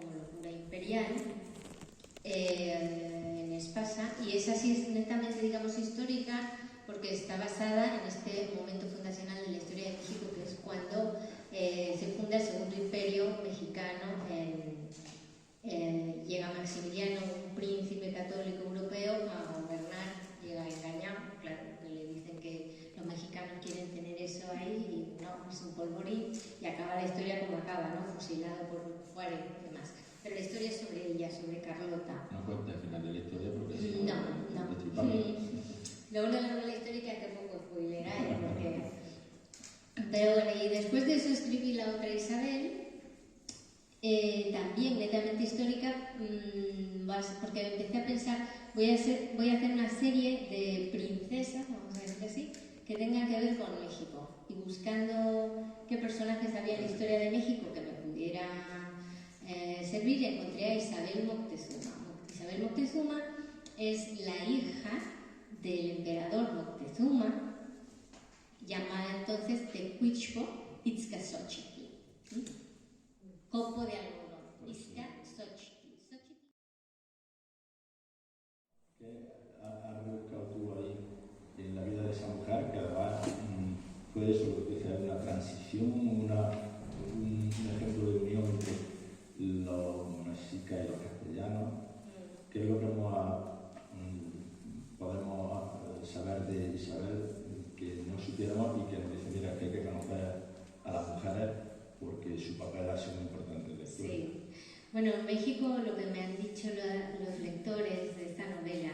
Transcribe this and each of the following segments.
como locura imperial, en Espasa, y esa sí es netamente, digamos, histórica, porque está basada en este momento fundacional de la historia de México, que es cuando se funda el Segundo Imperio Mexicano. Llega Maximiliano, un príncipe católico europeo, a gobernar, llega engañado, claro, que le dicen que los mexicanos quieren tener eso ahí, y no, es un polvorín, y acaba la historia como acaba, ¿no? Fusilado por Juárez y demás. Pero la historia es sobre ella, sobre Carlota. No cuenta el final de la historia porque no. Luego la novela histórica tampoco spoilerá, porque... Pero bueno, y después de eso escribí la otra Isabel, también netamente histórica, porque empecé a pensar, voy a hacer una serie de princesas, vamos a decir así, que tengan que ver con México, y buscando qué personajes había en la historia de México que me pudiera servir, encontré a Isabel Moctezuma. Isabel Moctezuma es la hija del emperador Moctezuma, llamada entonces Tecuichpo Itzcaxochitl. Copo de algodón, Itzcaxochitl. ¿Qué has rebuscado tú ahí en la vida de esa mujer? Que además fue eso, lo que dice, una transición, un ejemplo de unión entre los mexicas y los castellanos. ¿Qué es lo que podemos saber de Isabel que no supiéramos y que nos dice, mira, que hay que conocer a las mujeres porque su papel ha sido muy importante en la historia? Sí. Bueno, en México lo que me han dicho los lectores de esta novela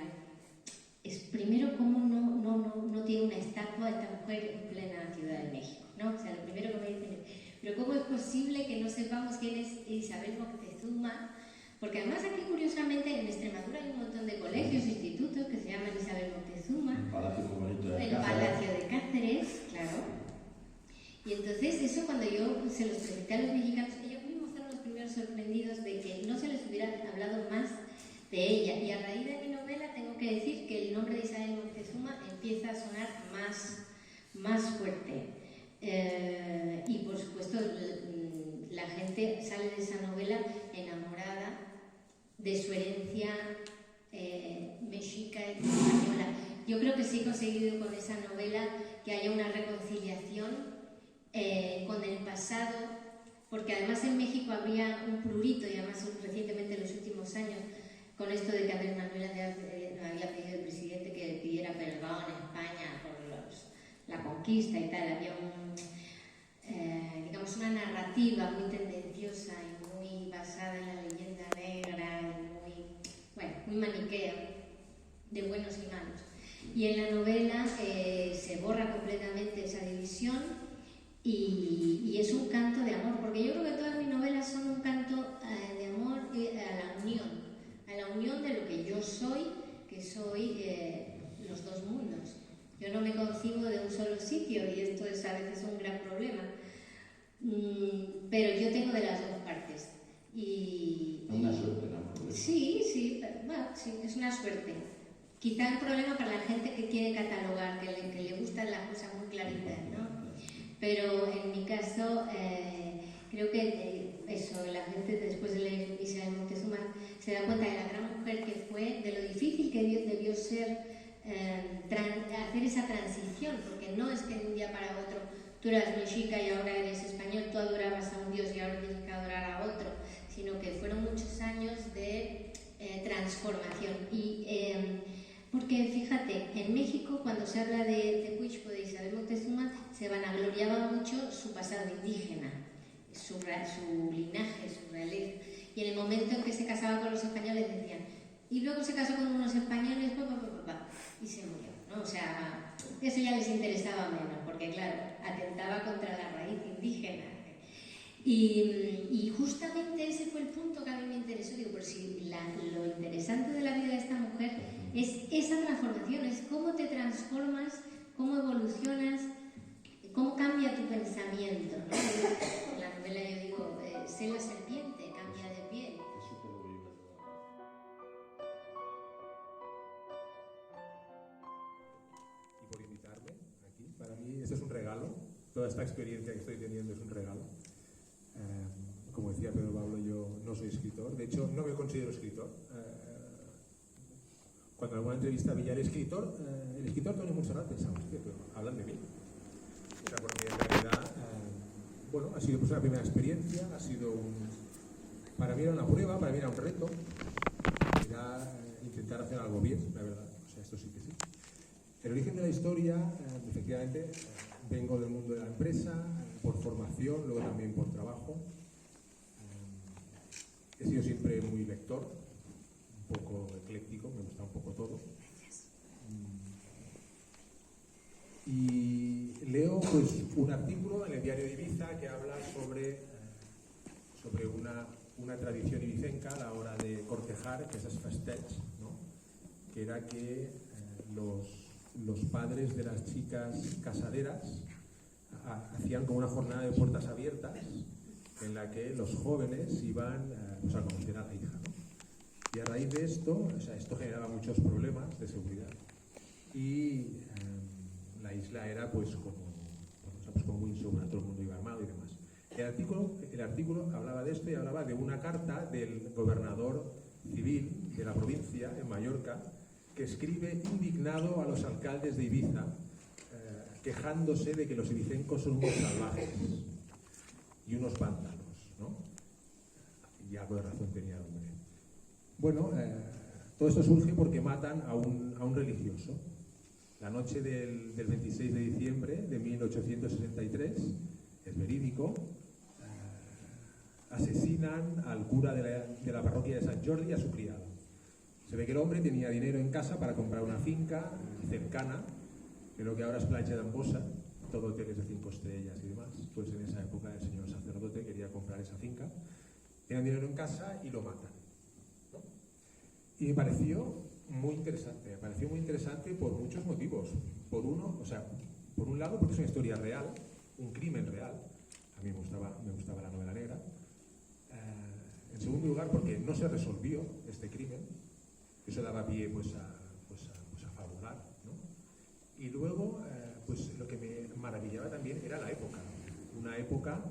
es, primero, cómo no tiene una estatua de esta mujer en plena Ciudad de México, ¿no? O sea, lo primero que me dicen es, pero ¿cómo es posible que no sepamos quién es Isabel Moctezuma? Porque además aquí, curiosamente, en Extremadura hay un montón de colegios, institutos que se llaman Isabel Moctezuma. El Palacio muy bonito de Cáceres. El Palacio de Cáceres, claro. Y entonces eso, cuando yo se los presenté a los mexicanos, ellos mismos fueron los primeros sorprendidos de que no se les hubiera hablado más de ella. Y a raíz de mi novela tengo que decir que el nombre de Isabel Moctezuma empieza a sonar más fuerte. Y por supuesto la gente sale de esa novela enamorada de su herencia mexica y española. Yo creo que sí he conseguido con esa novela que haya una reconciliación con el pasado, porque además en México había un prurito, y además recientemente en los últimos años, con esto de que Andrés Manuel había pedido al presidente que pidiera perdón en España por la conquista y tal. Había digamos, una narrativa muy tendenciosa y muy basada en la leyenda negra y muy maniquea, de buenos y malos. Y en la novela se borra completamente esa división y es un canto de amor, porque yo creo que todas mis novelas son un canto de amor a la unión de lo que yo soy, que soy los dos mundos. Yo no me concibo de un solo sitio, y esto es a veces un gran problema, pero yo tengo de las dos partes. Es una suerte, ¿no? Sí, bueno, sí, es una suerte. Quizá un problema para la gente que quiere catalogar, que le gustan las cosas muy claritas, ¿no? Pero en mi caso, creo que eso, la gente después de leer Isabel Moctezuma se da cuenta de la gran mujer que fue, de lo difícil que debió ser hacer esa transición, porque no es que de un día para otro tú eras mexica y ahora eres español, tú adorabas a un dios y ahora tienes que adorar a otro, sino que fueron muchos años de transformación. Porque fíjate, en México cuando se habla de Tecuichpo, de Isabel Moctezuma, se vanagloriaba mucho su pasado indígena, su linaje, su realeza. Y en el momento en que se casaba con los españoles decían, y luego se casó con unos españoles, y se murió, ¿no? O sea, eso ya les interesaba menos, porque claro, atentaba contra la raíz indígena. Y justamente ese fue el punto que a mí me interesó. Digo, pero si lo interesante de la vida de esta mujer es esa transformación, es cómo te transformas, cómo evolucionas, cómo cambia tu pensamiento, ¿no? En la novela yo digo, sé la serpiente, cambia de piel. Y por invitarme aquí, para mí esto es un regalo, toda esta experiencia que estoy teniendo es un regalo. como decía Pedro Pablo, yo no soy escritor. De hecho, no me considero escritor. Cuando en alguna entrevista veía el escritor Toni Montserrat, pensaba, hostia, pero hablan de mí. O sea, porque en realidad, bueno, ha sido pues una primera experiencia, para mí era una prueba, para mí era un reto, era intentar hacer algo bien, la verdad. O sea, esto sí que sí. El origen de la historia, efectivamente, vengo del mundo de la empresa, por formación, luego también por trabajo. He sido siempre muy lector, un poco ecléctico, me gusta un poco todo. Y leo pues un artículo en el diario de Ibiza que habla sobre una tradición ibicenca a la hora de cortejar, que es el festeig, ¿no? Que era que los padres de las chicas casaderas hacían como una jornada de puertas abiertas en la que los jóvenes iban pues a conocer a la hija, ¿no? Y a raíz de esto, o sea, esto generaba muchos problemas de seguridad y la isla era pues como muy insegura, todo el mundo iba armado y demás. El artículo hablaba de esto y hablaba de una carta del gobernador civil de la provincia, en Mallorca, que escribe indignado a los alcaldes de Ibiza, quejándose de que los ibicencos son unos salvajes y unos vándalos, ¿no? Y algo de razón tenía el hombre. Bueno, todo esto surge porque matan a un religioso. La noche del 26 de diciembre de 1863, es verídico, asesinan al cura de la parroquia de Sant Jordi y a su criado. Se ve que el hombre tenía dinero en casa para comprar una finca cercana, que lo que ahora es Playa de Ambosa, todo hoteles de 5 estrellas y demás. Pues en esa época el señor sacerdote quería comprar esa finca, tenían dinero en casa y lo matan, ¿no? Y me pareció muy interesante por muchos motivos. Por un lado porque es una historia real, un crimen real. A mí me gustaba la novela negra. En segundo lugar porque no se resolvió este crimen. Eso daba pie pues a fabular, ¿no? Y luego, pues lo que me maravillaba también era la época. Una época,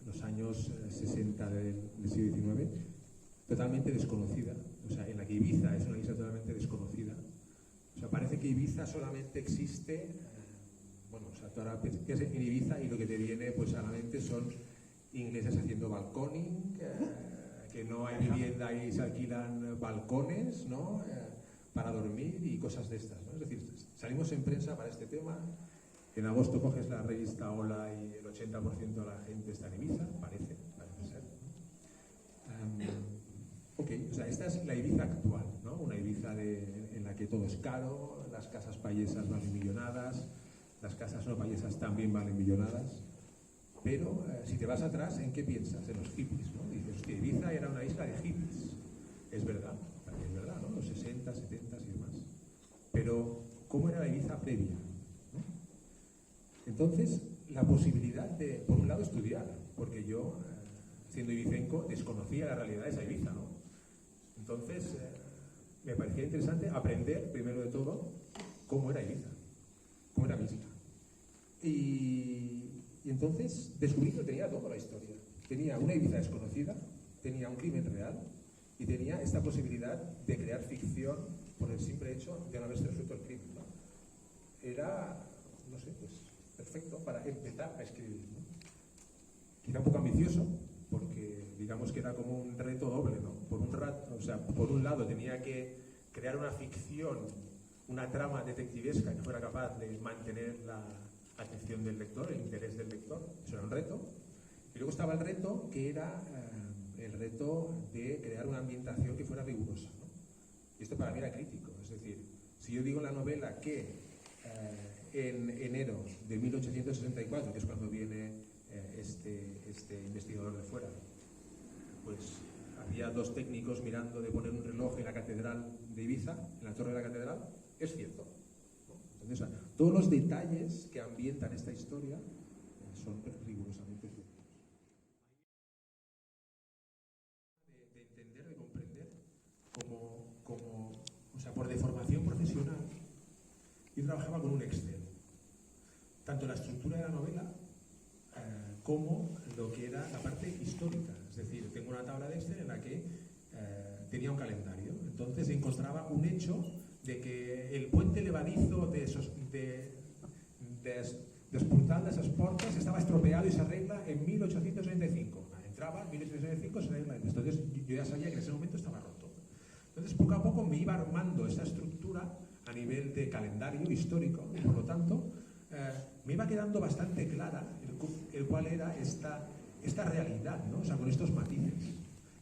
los años 60 del siglo XIX, totalmente desconocida. O sea, en la que Ibiza es una isla totalmente desconocida. O sea, parece que Ibiza solamente existe, tú ahora piensas en Ibiza y lo que te viene pues a la mente son ingleses haciendo balconing, que no hay vivienda y se alquilan balcones, ¿no? Para dormir y cosas de estas, ¿no? Es decir, salimos en prensa para este tema. En agosto coges la revista Hola y el 80% de la gente está en Ibiza, parece ser. Ok, o sea, esta es la Ibiza actual, ¿no? Una Ibiza en la que todo es caro, las casas payesas valen millonadas, las casas no payesas también valen millonadas. Pero si te vas atrás, ¿en qué piensas? En los hippies, ¿no? Dices, hostia, Ibiza era una isla de hippies. Es verdad, ¿no? Los 60, 70 y demás. Pero, ¿cómo era la Ibiza previa? ¿No? Entonces, la posibilidad de, por un lado, estudiar, porque yo, siendo ibicenco, desconocía la realidad de esa Ibiza, ¿no? Entonces, me parecía interesante aprender, primero de todo, cómo era Ibiza, cómo era mi isla. Y entonces descubrí que tenía toda la historia. Tenía una Ibiza desconocida, tenía un crimen real y tenía esta posibilidad de crear ficción por el simple hecho de no haberse resuelto el crimen, ¿no? Era, no sé, pues perfecto para empezar a escribir, ¿no? Quizá un poco ambicioso, porque digamos que era como un reto doble, ¿no? Por un lado tenía que crear una ficción, una trama detectivesca que fuera capaz de mantener la atención del lector, el interés del lector. Eso era un reto. Y luego estaba el reto, que era el reto de crear una ambientación que fuera rigurosa, ¿no? Y esto para mí era crítico. Es decir, si yo digo en la novela que en enero de 1864, que es cuando viene este investigador de fuera, pues había 2 técnicos mirando de poner un reloj en la catedral de Ibiza, en la torre de la catedral, es cierto, ¿no? Entonces, todos los detalles que ambientan esta historia son rigurosamente ciertos. De entender, de comprender, por deformación profesional, yo trabajaba con un Excel. Tanto la estructura de la novela como lo que era la parte histórica. Es decir, tengo una tabla de Excel en la que tenía un calendario. Entonces encontraba un hecho de que el puente levadizo de Esportal de esas Portas estaba estropeado y se arregla en 1895. Entraba en 1895 se arregla. Entonces yo ya sabía que en ese momento estaba roto. Entonces poco a poco me iba armando esa estructura a nivel de calendario histórico y por lo tanto me iba quedando bastante clara el cuál era esta realidad, ¿no? O sea, con estos matices.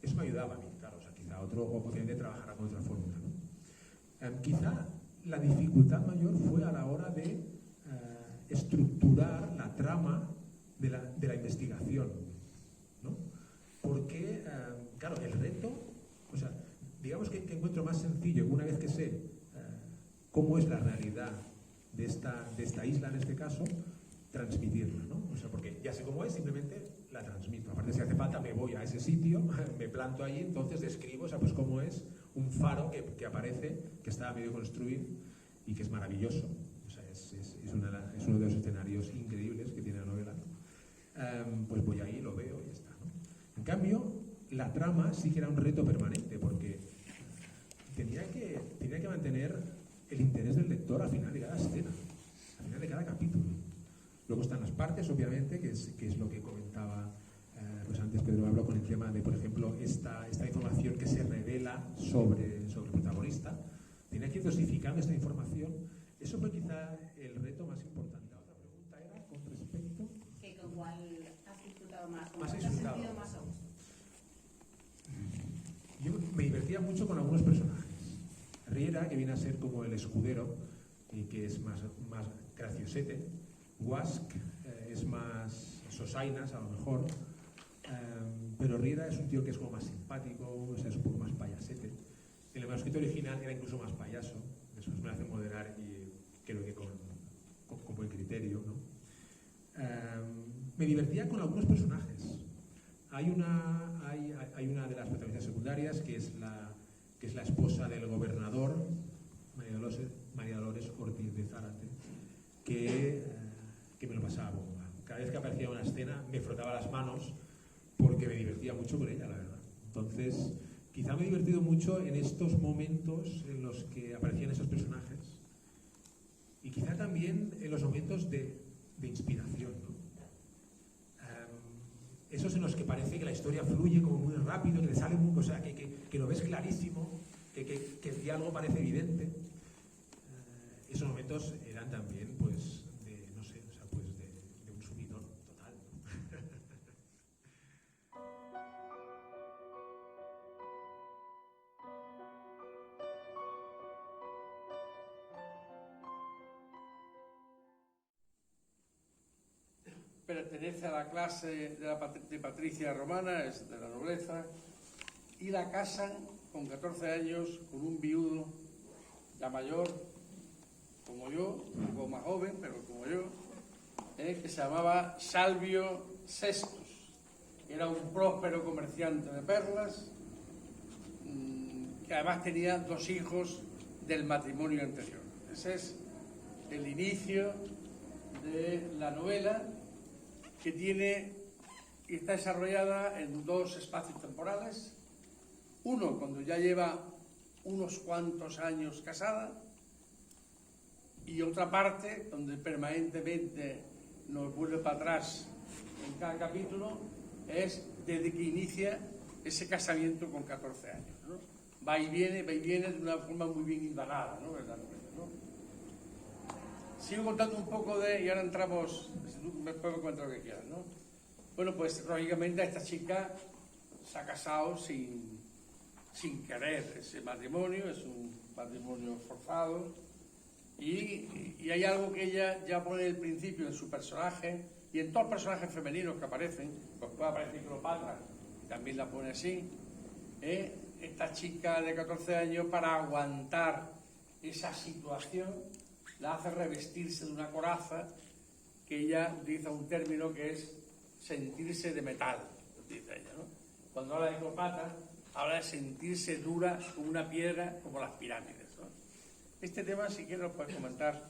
Eso me ayudaba a mí, claro. O sea, quizá otro o posiblemente trabajara con otra fórmula, ¿no? Quizá la dificultad mayor fue a la hora de estructurar la trama de la investigación, ¿no? Porque, claro, el reto, o sea, digamos que encuentro más sencillo una vez que sé cómo es la realidad de esta isla, en este caso, transmitirla, ¿no? O sea, porque ya sé cómo es, simplemente la transmito. Aparte, si hace falta, me voy a ese sitio, me planto allí, entonces describo, o sea, pues cómo es un faro que aparece, que está a medio construir y que es maravilloso. O sea, es uno de los escenarios increíbles que tiene la novela. Pues voy ahí, lo veo y ya está, ¿no? En cambio, la trama sí que era un reto permanente, porque tenía que mantener el interés del lector al final de cada escena, al final de cada capítulo. Luego están las partes, obviamente, que es lo que comentaba pues antes Pedro habló con el tema de, por ejemplo, esta información que se revela sobre el protagonista. Tenía que ir dosificando esta información. Eso fue quizá el reto más importante. La otra pregunta era con respecto... Que con cuál has disfrutado más, con Más cuál te has disfrutado. sentido más a gusto. Yo me divertía mucho con algunos personajes. Riera, que viene a ser como el escudero, y que es más graciosete. Wask es más sosainas, a lo mejor. Pero Riera es un tío que es como más simpático, o sea, es un poco más payasete. En el manuscrito original era incluso más payaso. Después me hace moderar y creo que con buen criterio, ¿no? Me divertía con algunos personajes. Hay una de las protagonistas secundarias que es la esposa del gobernador, María Dolores Ortiz de Zárate, que me lo pasaba bomba. Cada vez que aparecía una escena me frotaba las manos porque me divertía mucho con ella, la verdad. Entonces, quizá me he divertido mucho en estos momentos en los que aparecían esos personajes y quizá también en los momentos de inspiración, ¿no? Esos en los que parece que la historia fluye como muy rápido, que te sale muy, o sea, que lo ves clarísimo, que el diálogo parece evidente. Esos momentos eran también, pues, de, no sé, o sea, pues de un subidón total, ¿no? Pertenece a la clase de Patricia Romana, es de la nobleza, y la casan con 14 años con un viudo ya mayor, como yo, un poco más joven, pero como yo, que se llamaba Salvio Sestos. Era un próspero comerciante de perlas, que además tenía 2 hijos del matrimonio anterior. Ese es el inicio de la novela, que está desarrollada en 2 espacios temporales. Uno, cuando ya lleva unos cuantos años casada, y otra parte, donde permanentemente nos vuelve para atrás en cada capítulo, es desde que inicia ese casamiento con 14 años, ¿no? Va y viene de una forma muy bien hilvanada, ¿no? Sigo contando un poco y ahora entramos, después me cuento lo que quieras, ¿no? Bueno, pues lógicamente esta chica se ha casado sin querer ese matrimonio, es un matrimonio forzado, y hay algo que ella ya pone el principio en su personaje, y en todos los personajes femeninos que aparecen, pues puede aparecer Cleopatra, también la pone así, esta chica de 14 años, para aguantar esa situación, la hace revestirse de una coraza, que ella utiliza un término que es sentirse de metal, dice ella, ¿no? Cuando habla de Cleopatra, habla de sentirse dura como una piedra, como las pirámides, ¿no? Este tema, si quieres, lo puedes comentar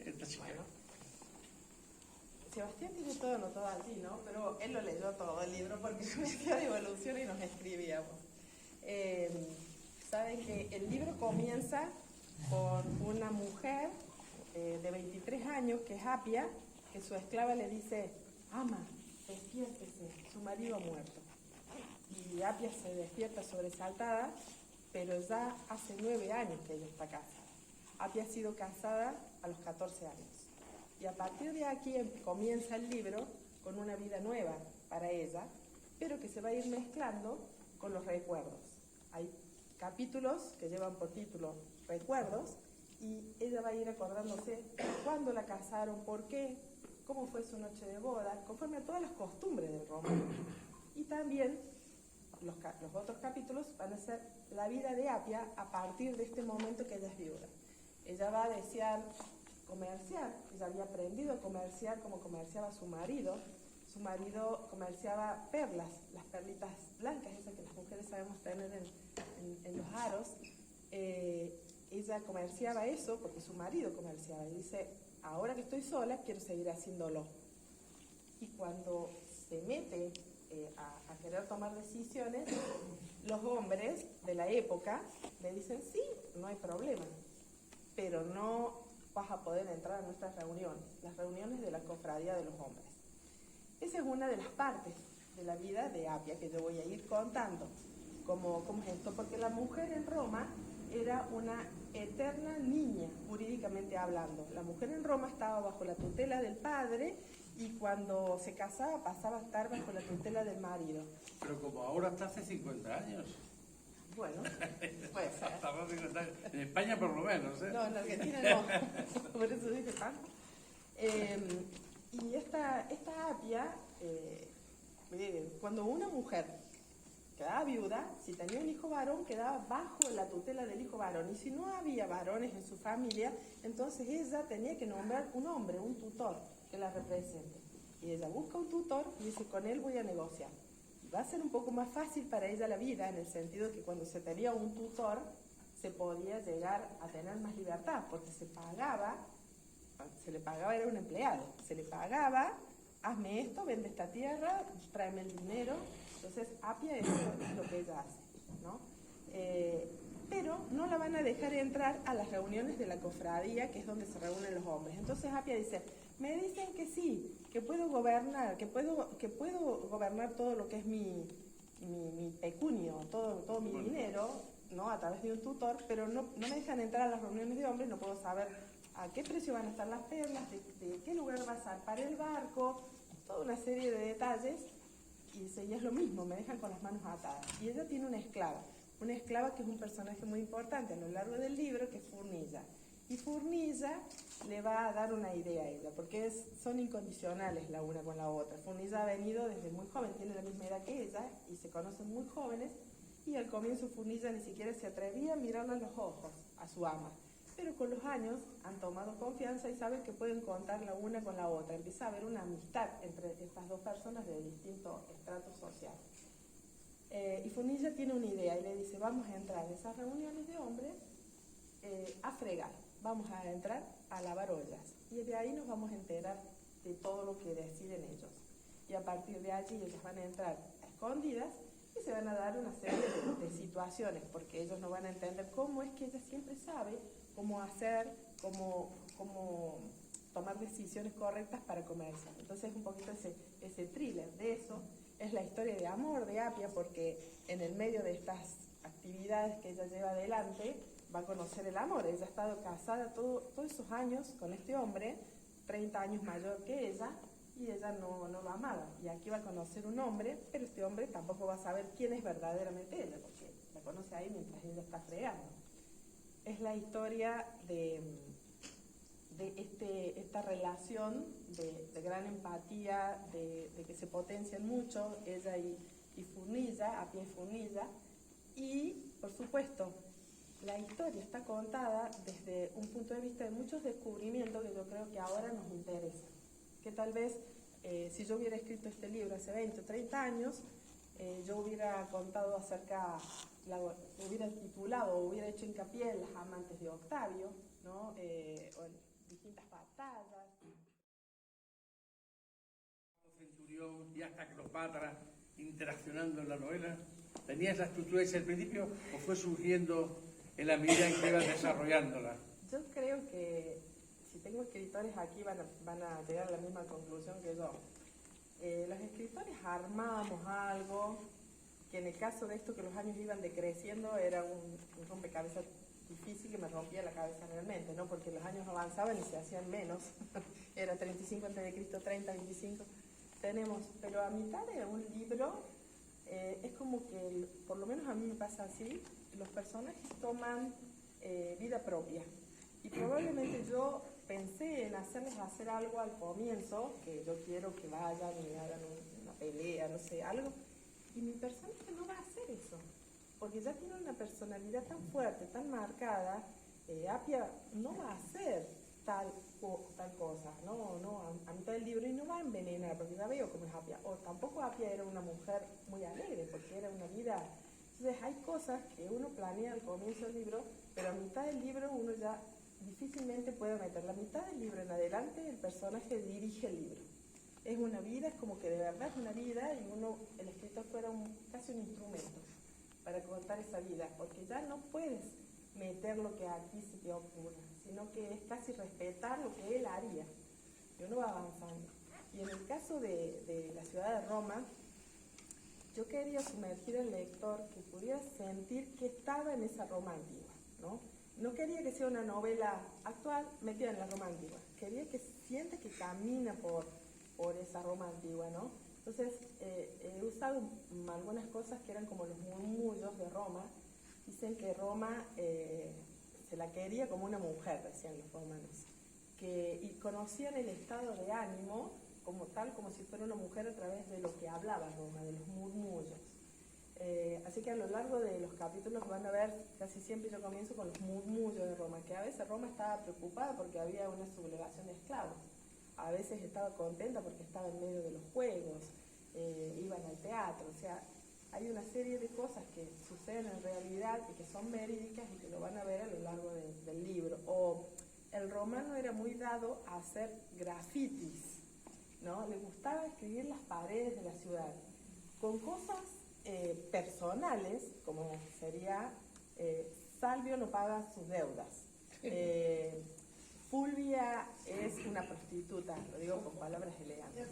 esta chica. Bueno. Sebastián tiene todo anotado allí, ¿no? Pero él lo leyó todo el libro porque yo me hacía de evolución y nos escribíamos. Saben que el libro comienza con una mujer de 23 años, que es Apia, que su esclava le dice: ama, despiértese, su marido ha muerto. Y Apia se despierta sobresaltada, pero ya hace 9 años que ella está casada. Apia ha sido casada a los 14 años. Y a partir de aquí comienza el libro con una vida nueva para ella, pero que se va a ir mezclando con los recuerdos. Hay capítulos que llevan por título Recuerdos, y ella va a ir acordándose cuándo la casaron, por qué, cómo fue su noche de boda, conforme a todas las costumbres del romano. Y también los otros capítulos van a ser la vida de Apia a partir de este momento que ella es viuda. Ella va a desear comerciar, ella había aprendido a comerciar como comerciaba su marido. Su marido comerciaba perlas, las perlitas blancas, esas que las mujeres sabemos tener en los aros. Ella comerciaba eso porque su marido comerciaba, y dice: ahora que estoy sola, quiero seguir haciéndolo. Y cuando se mete a querer tomar decisiones, los hombres de la época le dicen: sí, no hay problema, pero no vas a poder entrar a nuestras reuniones, las reuniones de la cofradía de los hombres. Esa es una de las partes de la vida de Apia que yo voy a ir contando. ¿Cómo es esto? Porque la mujer en Roma era una eterna niña, jurídicamente hablando. La mujer en Roma estaba bajo la tutela del padre, y cuando se casaba pasaba a estar bajo la tutela del marido. Pero como ahora está hace 50 años. Bueno, puede ser. Hasta hace 50 años. En España por lo menos, ¿eh? No, en Argentina no. Por eso dije tanto. Y esta Apia, cuando una mujer quedaba viuda, si tenía un hijo varón, quedaba bajo la tutela del hijo varón. Y si no había varones en su familia, entonces ella tenía que nombrar un hombre, un tutor, que la represente. Y ella busca un tutor y dice: con él voy a negociar. Y va a ser un poco más fácil para ella la vida, en el sentido que cuando se tenía un tutor, se podía llegar a tener más libertad, porque se le pagaba, era un empleado, se le pagaba: hazme esto, vende esta tierra, tráeme el dinero. Entonces Apia es lo que ella hace, ¿no? Pero no la van a dejar entrar a las reuniones de la cofradía, que es donde se reúnen los hombres. Entonces Apia dice: me dicen que sí, que puedo gobernar, que puedo gobernar todo lo que es mi pecunio, todo mi dinero, ¿no? A través de un tutor, pero no me dejan entrar a las reuniones de hombres, no puedo saber a qué precio van a estar las perlas, de qué lugar va a zarpar el barco, toda una serie de detalles. Y dice: y es lo mismo, me dejan con las manos atadas. Y ella tiene una esclava que es un personaje muy importante a lo largo del libro, que es Furnilla. Y Furnilla le va a dar una idea a ella, porque son incondicionales la una con la otra. Furnilla ha venido desde muy joven, tiene la misma edad que ella, y se conocen muy jóvenes, y al comienzo Furnilla ni siquiera se atrevía a mirarle a los ojos a su ama. Pero con los años han tomado confianza y saben que pueden contar la una con la otra. Empieza a haber una amistad entre estas dos personas de distinto estrato social. Y Furnilla tiene una idea y le dice: vamos a entrar en esas reuniones de hombres a fregar, vamos a entrar a lavar ollas. Y de ahí nos vamos a enterar de todo lo que deciden ellos. Y a partir de allí ellos van a entrar a escondidas y se van a dar una serie de situaciones, porque ellos no van a entender cómo es que ella siempre sabe cómo hacer, cómo tomar decisiones correctas para comerciar. Entonces es un poquito ese thriller de eso. Es la historia de amor de Apia, porque en el medio de estas actividades que ella lleva adelante va a conocer el amor. Ella ha estado casada todos esos años con este hombre, 30 años mayor que ella, y ella no lo amaba. Y aquí va a conocer un hombre, pero este hombre tampoco va a saber quién es verdaderamente ella, porque la conoce ahí mientras ella está fregando. Es la historia de esta relación de gran empatía, de que se potencian mucho ella y Furnilla, Apia y Furnilla. Y, por supuesto, la historia está contada desde un punto de vista de muchos descubrimientos que yo creo que ahora nos interesan. Que tal vez, si yo hubiera escrito este libro hace 20 o 30 años, yo hubiera contado acerca, hubiera titulado o hubiera hecho hincapié en las amantes de Octavio, ¿no? O en distintas batallas. ya está Cleopatra interaccionando en la novela? ¿Tenía esa estructura desde el principio o fue surgiendo en la medida en que iban desarrollándola? Yo creo que si tengo escritores aquí van a llegar a la misma conclusión que yo. Los escritores armábamos algo que en el caso de esto que los años iban decreciendo era un rompecabezas difícil que me rompía la cabeza realmente, ¿no? Porque los años avanzaban y se hacían menos. Era 35 a.C., 30, 25. Pero a mitad de un libro es como que, por lo menos a mí me pasa así, los personajes toman vida propia. Y probablemente yo pensé en hacerles hacer algo al comienzo, que yo quiero que vayan y hagan una pelea, no sé, algo. Y mi personaje no va a hacer eso, porque ya tiene una personalidad tan fuerte, tan marcada. Apia no va a hacer tal cosa, a mitad del libro, y no va a envenenar, porque ya veo cómo es Apia. O tampoco Apia era una mujer muy alegre, porque era una vida. Entonces hay cosas que uno planea al comienzo del libro, pero a mitad del libro uno ya difícilmente puede meter. La mitad del libro en adelante el personaje dirige el libro. Es una vida, es como que de verdad es una vida, y el escritor fuera casi un instrumento para contar esa vida, porque ya no puedes meter lo que aquí se te ocurra, sino que es casi respetar lo que él haría, y uno va avanzando. Y en el caso de la ciudad de Roma, yo quería sumergir al lector que pudiera sentir que estaba en esa Roma antigua, ¿no? No quería que sea una novela actual metida en la Roma antigua, quería que siente que camina por esa Roma antigua, ¿no? Entonces, he usado algunas cosas que eran como los murmullos de Roma. Dicen que Roma se la quería como una mujer, decían los romanos, y conocían el estado de ánimo como tal, como si fuera una mujer a través de lo que hablaba Roma, de los murmullos. Así que a lo largo de los capítulos van a ver, casi siempre yo comienzo con los murmullos de Roma, que a veces Roma estaba preocupada porque había una sublevación de esclavos. A veces estaba contenta porque estaba en medio de los juegos, iban al teatro, o sea, hay una serie de cosas que suceden en realidad y que son verídicas y que lo van a ver a lo largo del libro. O el romano era muy dado a hacer grafitis, ¿no? Le gustaba escribir las paredes de la ciudad con cosas personales, como sería Salvio no paga sus deudas. Fulvia es una prostituta, lo digo con palabras elegantes.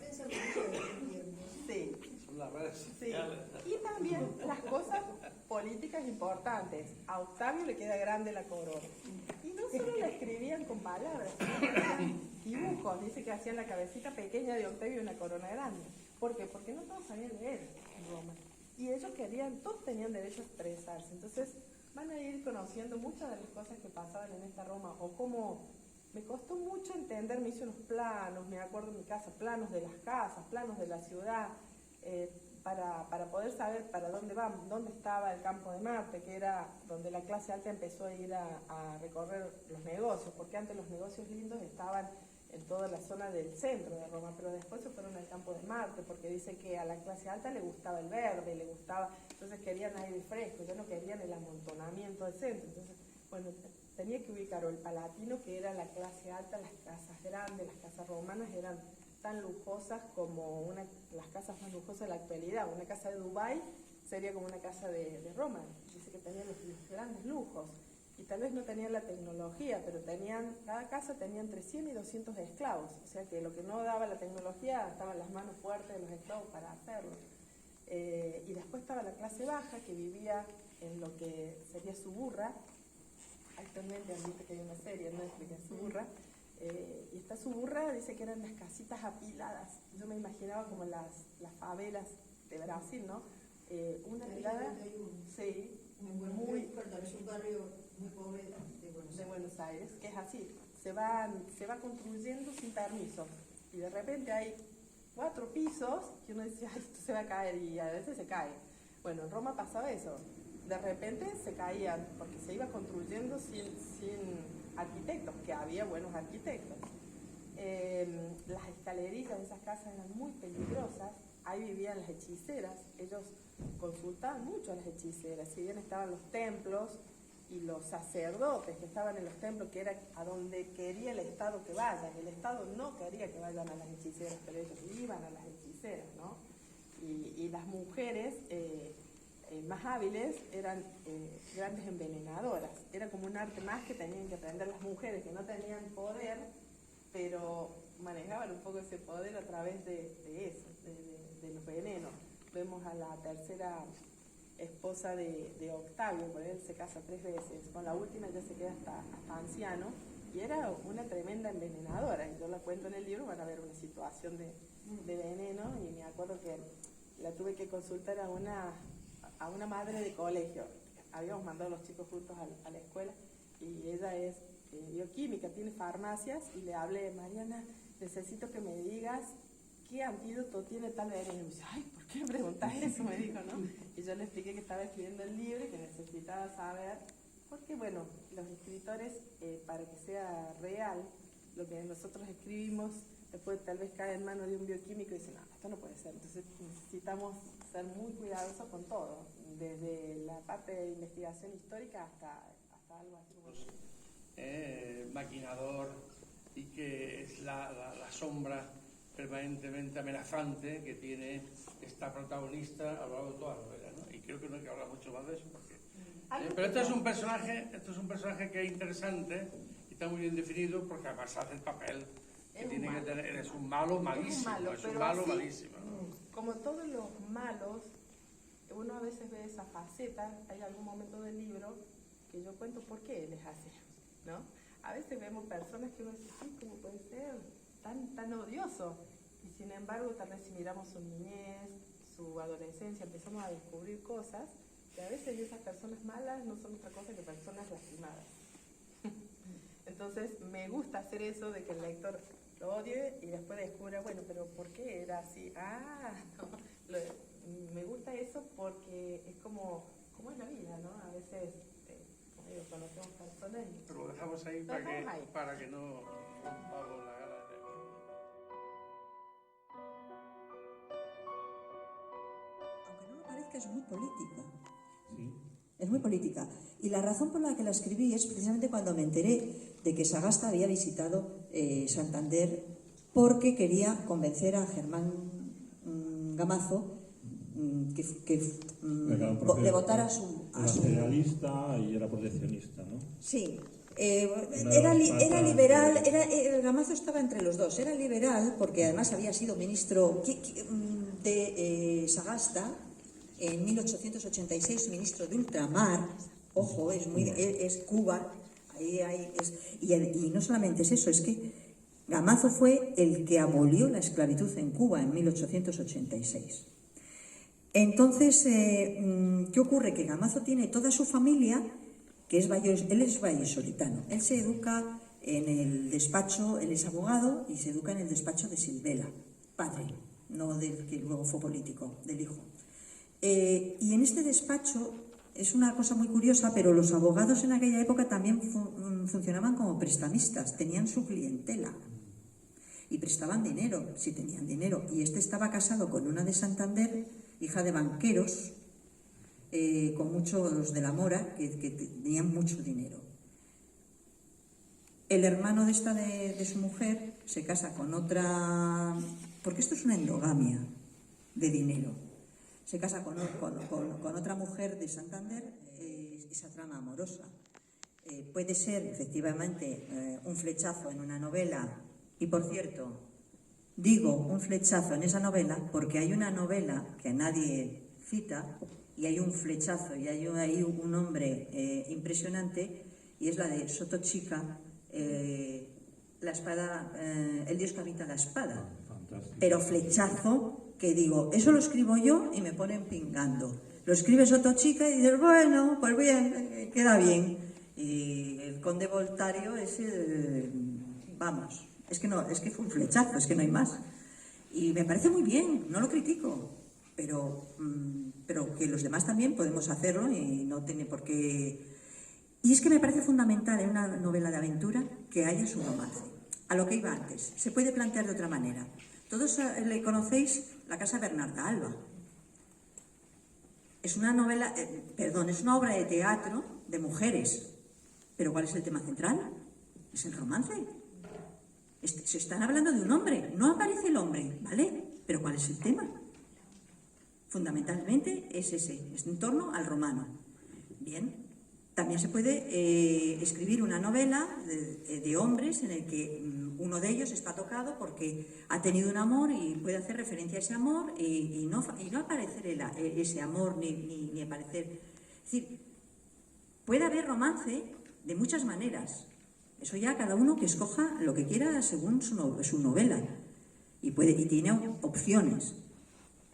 Sí. Son las redes sociales. Sí. Y también las cosas políticas importantes. A Octavio le queda grande la corona. Y no solo la escribían con palabras, sino que hacían dibujos. Dice que hacían la cabecita pequeña de Octavio y una corona grande. ¿Por qué? Porque no todos sabían leer en Roma. Y ellos todos tenían derecho a expresarse. Entonces van a ir conociendo muchas de las cosas que pasaban en esta Roma, o cómo. Me costó mucho entender, me hice unos planos, me acuerdo en mi casa, planos de las casas, planos de la ciudad, para poder saber para dónde vamos, dónde estaba el Campo de Marte, que era donde la clase alta empezó a ir a recorrer los negocios, porque antes los negocios lindos estaban en toda la zona del centro de Roma, pero después se fueron al Campo de Marte, porque dice que a la clase alta le gustaba el verde, entonces querían aire fresco, ya no querían el amontonamiento del centro. Entonces, bueno, tenía que ubicar el Palatino, que era la clase alta, las casas grandes, las casas romanas eran tan lujosas como las casas más lujosas de la actualidad. Una casa de Dubái sería como una casa de Roma. Dice que tenían los grandes lujos, y tal vez no tenían la tecnología, pero cada casa tenía entre 100 y 200 esclavos, o sea que lo que no daba la tecnología estaban las manos fuertes de los esclavos para hacerlo. Y después estaba la clase baja, que vivía en lo que sería Suburra. Actualmente han visto que hay una serie en Netflix que es Suburra, y esta Suburra dice que eran las casitas apiladas. Yo me imaginaba como las favelas de Brasil, ¿no? Una apilada, sí, es un barrio muy pobre de Buenos Aires, que es así, se va construyendo sin permiso, y de repente hay 4 pisos que uno dice, ay, esto se va a caer, y a veces se cae. Bueno, en Roma pasaba eso. De repente se caían porque se iba construyendo sin arquitectos, que había buenos arquitectos. Las escalerillas de esas casas eran muy peligrosas, ahí vivían las hechiceras, ellos consultaban mucho a las hechiceras, si bien estaban los templos y los sacerdotes que estaban en los templos, que era a donde quería el Estado que vayan. El Estado no quería que vayan a las hechiceras, pero ellos iban a las hechiceras, ¿no? las mujeres más hábiles eran grandes envenenadoras. Era como un arte más que tenían que aprender las mujeres que no tenían poder, pero manejaban un poco ese poder a través de eso, de los venenos. Vemos a la tercera esposa de Octavio, por él se casa 3 veces, con la última ya se queda hasta anciano, y era una tremenda envenenadora. Yo la cuento en el libro, van a ver una situación de veneno, y me acuerdo que la tuve que consultar a una madre de colegio. Habíamos mandado a los chicos juntos a la escuela, y ella es bioquímica, tiene farmacias, y le hablé: Mariana, necesito que me digas qué antídoto tiene tal veneno. Y me dice: ay, ¿por qué me preguntas eso? Me dijo, ¿no? Y yo le expliqué que estaba escribiendo el libro y que necesitaba saber, porque bueno, los escritores, para que sea real, lo que nosotros escribimos, después tal vez cae en manos de un bioquímico y dice: no, esto no puede ser. Entonces necesitamos ser muy cuidadosos con todo, desde la parte de investigación histórica hasta algo así como... maquinador, y que es la sombra permanentemente amenazante que tiene esta protagonista a lo largo de toda la novela, ¿no? Y creo que no hay que hablar mucho más de eso, porque... pero este es un personaje que es interesante y está muy bien definido, porque además hace el papel que tiene que tener. Es un malo malísimo, es un malo malísimo, ¿no? Como todos los malos, uno a veces ve esa faceta. Hay algún momento del libro que yo cuento por qué él es así, ¿no? A veces vemos personas que uno dice: sí, ¿cómo puede ser tan odioso? Y sin embargo, tal vez si miramos su niñez, su adolescencia, empezamos a descubrir cosas que a veces esas personas malas no son otra cosa que personas lastimadas. Entonces me gusta hacer eso, de que el lector lo odie y después descubra, bueno, pero ¿por qué era así? No, me gusta eso porque es como es la vida, ¿no? A veces conocemos personas y... Pero lo dejamos ahí para que no rompamos la gana de... Aunque no lo parezca, es muy política. Sí. Es muy política. Y la razón por la que la escribí es precisamente cuando me enteré de que Sagasta había visitado Santander, porque quería convencer a Germán Gamazo de votar a su... Era federalista y era proteccionista, ¿no? Sí. Era liberal, Gamazo estaba entre los dos. Era liberal porque además había sido ministro de Sagasta en 1886, ministro de ultramar. Ojo, es Cuba. Y no solamente es eso, es que Gamazo fue el que abolió la esclavitud en Cuba en 1886. Entonces, ¿qué ocurre? Que Gamazo tiene toda su familia, él es vallisoletano. Él se educa en el despacho, él es abogado y se educa en el despacho de Silvela, padre, no del que luego fue político, del hijo. Y en este despacho es una cosa muy curiosa, pero los abogados en aquella época también funcionaban como prestamistas, tenían su clientela y prestaban dinero, si tenían dinero. Y este estaba casado con una de Santander, hija de banqueros, con muchos de la Mora, que tenían mucho dinero. El hermano de su mujer se casa con otra, porque esto es una endogamia de dinero. Se casa con otra mujer de Santander, esa trama amorosa. Puede ser, efectivamente, un flechazo en una novela. Y, por cierto, digo un flechazo en esa novela porque hay una novela que nadie cita y hay un flechazo y hay ahí un hombre impresionante, y es la de Soto Chica, la espada, el dios que habita la espada. Fantástico. Pero flechazo, que digo, eso lo escribo yo y me ponen pingando. Lo escribe Soto Chica y dices, bueno, pues bien, queda bien. Y el conde Voltario es vamos, es que fue un flechazo, es que no hay más. Y me parece muy bien, no lo critico, pero que los demás también podemos hacerlo y no tiene por qué... Y es que me parece fundamental en una novela de aventura que haya su romance. A lo que iba antes, se puede plantear de otra manera. Todos le conocéis La casa Bernarda Alba. Es una novela, es una obra de teatro de mujeres. ¿Pero cuál es el tema central? Es el romance. Se están hablando de un hombre, no aparece el hombre, ¿vale? ¿Pero cuál es el tema? Fundamentalmente es ese, es en torno al romano. Bien, también se puede escribir una novela de hombres en el que uno de ellos está tocado porque ha tenido un amor y puede hacer referencia a ese amor y no aparecer ese amor ni aparecer. Es decir, puede haber romance de muchas maneras. Eso ya cada uno que escoja lo que quiera según su novela y tiene opciones.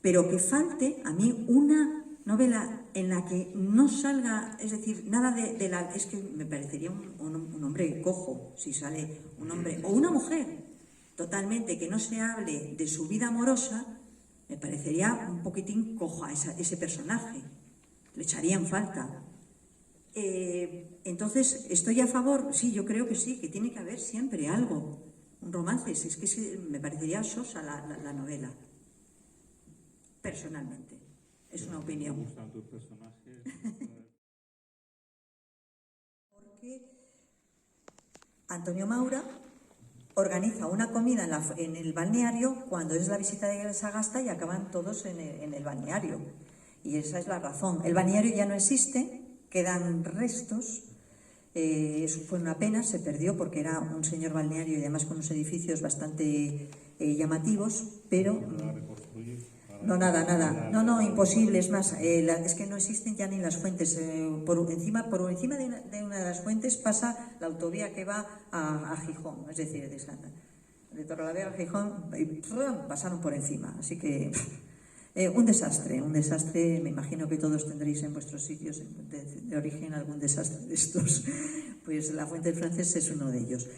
Pero que falte a mí una novela en la que no salga, es decir, nada de la... Es que me parecería un hombre cojo si sale un hombre o una mujer totalmente que no se hable de su vida amorosa, me parecería un poquitín coja ese personaje, le echaría en falta. Entonces, ¿estoy a favor? Sí, yo creo que sí, que tiene que haber siempre algo, un romance, es que me parecería sosa la novela, personalmente. Es una opinión. ¿Te gustan tus personajes? Porque Antonio Maura organiza una comida en el balneario cuando es la visita de Sagasta y acaban todos en el balneario. Y esa es la razón. El balneario ya no existe, quedan restos. Eso fue una pena, se perdió porque era un señor balneario y además con unos edificios bastante llamativos, pero... No, imposible, es más, es que no existen ya ni las fuentes. Por encima de una de las fuentes pasa la autovía que va a Gijón, es decir, de Torrelavega a Gijón, y pasaron por encima. Así que un desastre, me imagino que todos tendréis en vuestros sitios de origen algún desastre de estos. Pues la Fuente del Francés es uno de ellos.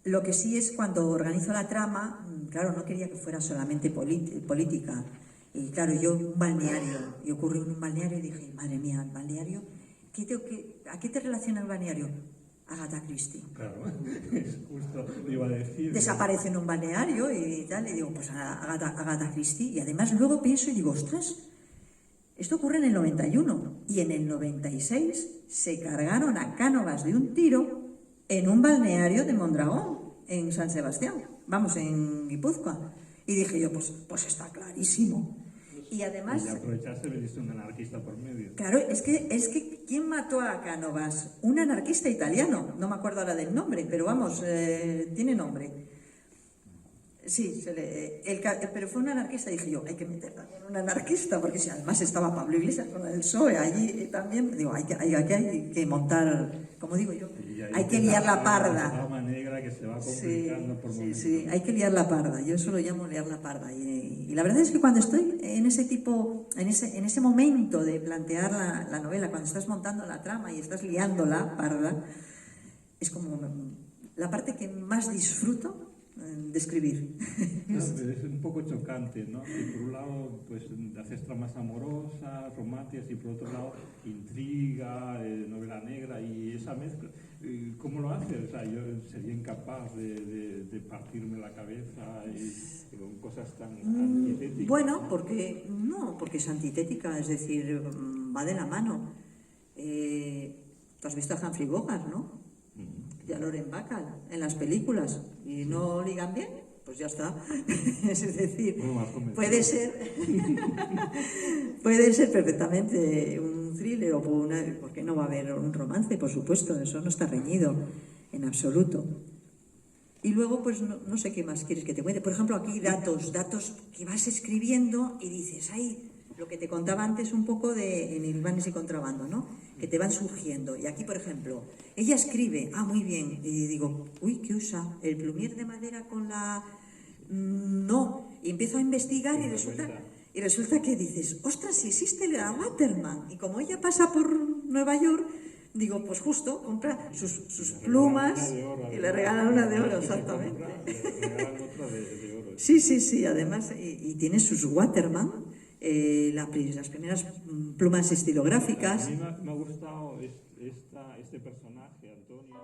Lo que sí es cuando organizo la trama, claro, no quería que fuera solamente política. Y claro, un balneario, y ocurrió en un balneario y dije, madre mía, ¿el balneario? ¿A qué te relaciona el balneario? Agatha Christie. Claro, es justo lo iba a decir. Desaparece en un balneario y tal, y digo, pues Agatha Christie. Y además luego pienso y digo, ostras, esto ocurre en el 91 y en el 96 se cargaron a Cánovas de un tiro en un balneario de Mondragón, en San Sebastián, en Guipúzcoa. Y dije yo, pues está clarísimo. Y además... Y aprovechaste y le diste un anarquista por medio. Claro, es que ¿quién mató a Cánovas? Un anarquista italiano, no me acuerdo ahora del nombre, pero tiene nombre. Sí, pero fue un anarquista, dije yo, hay que meter también un anarquista, porque si además estaba Pablo Iglesias con el PSOE allí también, digo, hay que montar, como digo yo, hay que liar la parda. La dama negra que se va complicando por momentos. Sí, hay que liar la parda, yo eso lo llamo liar la parda. Y la verdad es que cuando estoy en ese momento de plantear la novela, cuando estás montando la trama y estás liando la parda, es como la parte que más disfruto de escribir. Es un poco chocante, ¿no? Que por un lado pues haces tramas amorosas, románticas, y por otro lado intriga, novela negra, y esa mezcla, ¿cómo lo haces? O sea, yo sería incapaz de partirme la cabeza y con cosas tan antitéticas. Bueno, porque es antitética, es decir, va de la mano. Tú has visto a Humphrey Bogart, ¿no? Y a Lauren Bacall en las películas, y no ligan bien, pues ya está. Es decir, puede ser perfectamente un thriller porque no va a haber un romance, por supuesto, eso no está reñido en absoluto. Y luego, pues no sé qué más quieres que te cuente. Por ejemplo, aquí datos que vas escribiendo y dices, lo que te contaba antes un poco en Hilvanes y Contrabando, ¿no? Que te van surgiendo. Y aquí, por ejemplo, ella escribe, muy bien, y digo, ¿qué usa? ¿El plumier de madera con la...? No. Y empiezo a investigar y resulta que dices, ostras, si existe la Waterman. Y como ella pasa por Nueva York, digo, pues justo, compra sus plumas y le regalan una de oro, exactamente. Le regalan otra de oro. Sí, además, y tiene sus Waterman, las primeras plumas estilográficas. A mí me ha gustado este personaje, Antonio.